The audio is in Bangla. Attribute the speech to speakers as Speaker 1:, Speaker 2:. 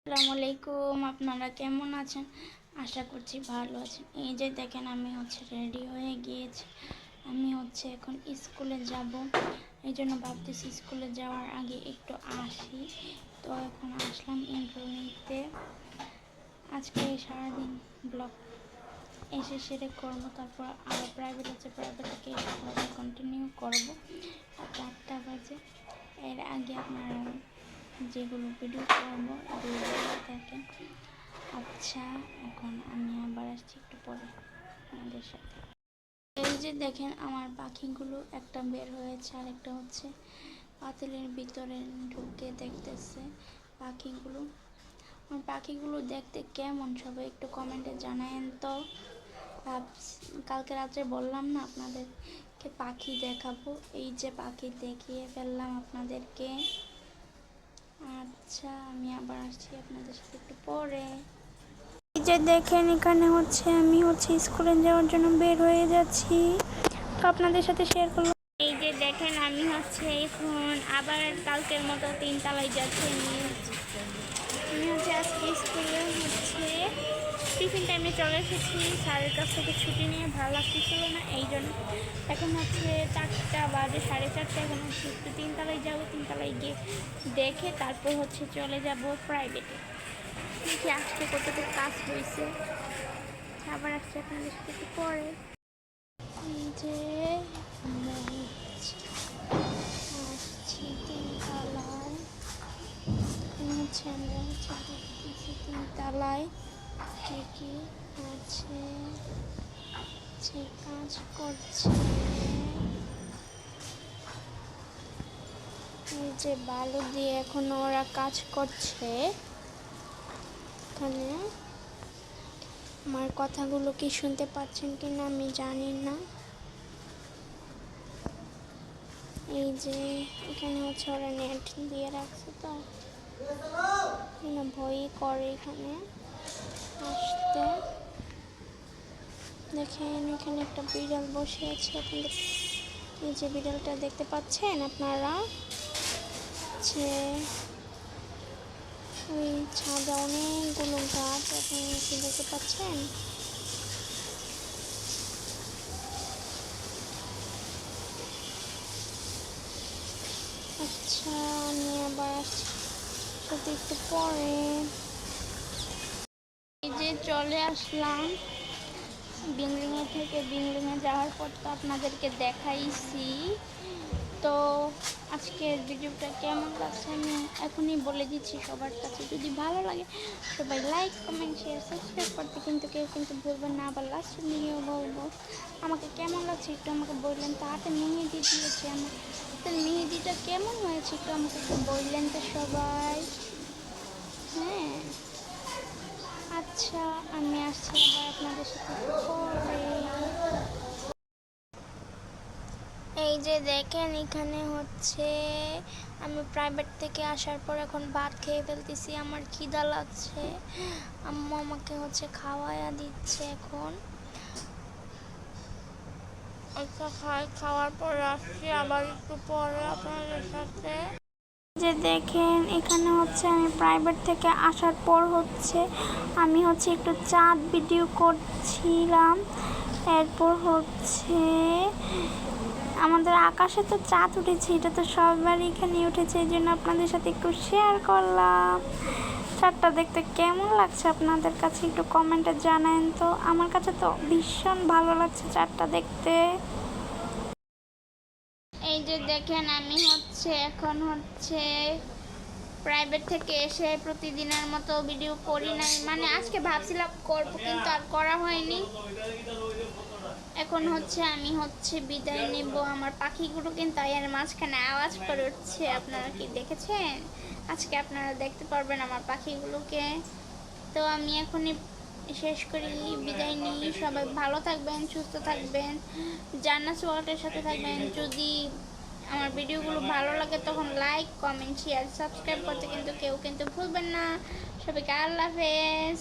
Speaker 1: আসসালামু আলাইকুম, আপনারা কেমন আছেন? আশা করছি ভালো আছেন। এই যে দেখেন আমি রেডি হয়ে গিয়েছি। আমি এখন স্কুলে যাব, এই জন্য ভাবতেছি স্কুলে যাওয়ার আগে একটু আসি। তো এখন আসলাম ইন্ট্রো নিতে। আজকে সারাদিন ব্লগ এসে সেরে করবো, তারপর আরও প্রাইভেট আছে, প্রাইভেট থেকে এসে ব্লগ কন্টিনিউ করবো। 4টা বাজে। এর আগে আপনারা যেগুলো ভিডিও করবো এগুলো দেখেন। আচ্ছা, এখন আমি আবার আসছি একটু পরে আমাদের সাথে। এই যে দেখেন আমার পাখিগুলো, একটা বের হয়েছে আর একটা পাতিলের ভিতরে ঢুকে দেখতেছে পাখিগুলো। আমার পাখিগুলো দেখতে কেমন সবাই একটু কমেন্টে জানায়েন তো। কালকে রাত্রে বললাম না আপনাদেরকে পাখি দেখাবো, এই যে পাখি দেখিয়ে ফেললাম আপনাদেরকে। আচ্ছা, আমি আবার আসছি আপনাদের সাথে একটু পরে। এই যে দেখেন এখানে আমি স্কুলে যাওয়ার জন্য বের হয়ে যাচ্ছি, তো আপনাদের সাথে শেয়ার করলাম। এই যে দেখেন আমি এখন আবার কালকের মতো 3 তলায় যাচ্ছি। আমি আজকে স্কুলে টিফিন টাইমে চলে এসেছি। স্যারের কাছ থেকে ছুটি নিয়ে ভালো লাগতেছিল না, এই জন্য এখন 4টা বাজে, 4:30। এখন একটু 3 তলায় যাবো, 3 তলায় গিয়ে দেখে তারপর চলে যাব প্রাইভেটে। দেখি আজকে কতটুকু কাজ হয়েছে। আবার আসছি আপনাদের সাথে একটু পরে। এই যে আসছি 3 তলায়। আমরা দেখতেছি 3 তলায় কি কি আছে, যে কাজ করছে। এই যে বালু দিয়ে এখন ওরা কাজ করছে। এখানে আমার কথাগুলো কি শুনতে পাচ্ছেন কিনা আমি জানি না। এই যে এখানে ওরা নেট দিয়ে রাখছে, তো ভয়ই করে এখানে আসতে। দেখেন এখানে একটা বিড়াল বসে আছে, আপনাদের এই যে বিড়ালটা দেখতে পাচ্ছেন আপনারা, যে ওই ছাদে অনেকগুলো গাছ আপনি দেখতে পাচ্ছেন। আচ্ছা, আমি আবার আসছি সাথে একটু পরে। এই যে চলে আসলাম বিংলিংয়ে থেকে। বিংলিংয়ে যাওয়ার পর তো আপনাদেরকে দেখাইছি। তো আজকের ভিডিওটা কেমন লাগছে আমি এখনই বলে দিচ্ছি সবার কাছে। যদি ভালো লাগে সবাই লাইক, কমেন্ট, শেয়ার, সাবস্ক্রাইব করতে কেউ ভুলবেন না। আবার লাস্ট নিয়েও বলবো আমাকে কেমন লাগছে একটু আমাকে বললেন। তো হাতে মেহেদি দিয়েছে, আমার হাতের মেহেদিটা কেমন হয়েছে একটু আমাকে বললেন তো সবাই। হ্যাঁ, আচ্ছা, আমি আসছি আবার আপনাদের সাথে পরে। এই যে দেখেন এখানে আমি প্রাইভেট থেকে আসার পর এখন ভাত খেয়ে ফেলতেছি। আমার খিদা লাগছে, আম্মু আমাকে খাওয়ায়া দিচ্ছে এখন। আচ্ছা, খাওয়ার পর আসছি আবার একটু পরে আপনাদের সাথে। যে দেখেন এখানে আমি প্রাইভেট থেকে আসার পর আমি একটু চাঁদ ভিডিও করছিলাম। এরপর আমাদের আকাশে তো চাঁদ উঠেছে, এটা তো সবার এখানে উঠেছে, এই জন্য আপনাদের সাথে একটু শেয়ার করলাম। চাঁদটা দেখতে কেমন লাগছে আপনাদের কাছে একটু কমেন্টে জানান তো। আমার কাছে তো ভীষণ ভালো লাগছে চাঁদটা দেখতে। এই যে দেখেন আমি এখন প্রাইভেট থেকে এসে প্রতিদিনের মতো ভিডিও করি নাই, মানে আজকে ভাবছিলাম করবো কিন্তু আর করা হয়নি। এখন আমি বিদায় নেব। আমার পাখিগুলো কিন্তু এর মাঝখানে আওয়াজ করে উঠছে, আপনারা কি দেখেছেন? আজকে আপনারা দেখতে পারবেন আমার পাখিগুলোকে। তো আমি এখনই শেষ করি, বিদায় নিই। সবাই ভালো থাকবেন, সুস্থ থাকবেন, জান্নাত ওয়ার্ল্ডের সাথে থাকবেন। যদি আমার ভিডিওগুলো ভালো লাগে তখন লাইক, কমেন্ট, শেয়ার, সাবস্ক্রাইব করতে কেউ ভুলবেন না। সবাইকে আল্লাহ হাফেজ।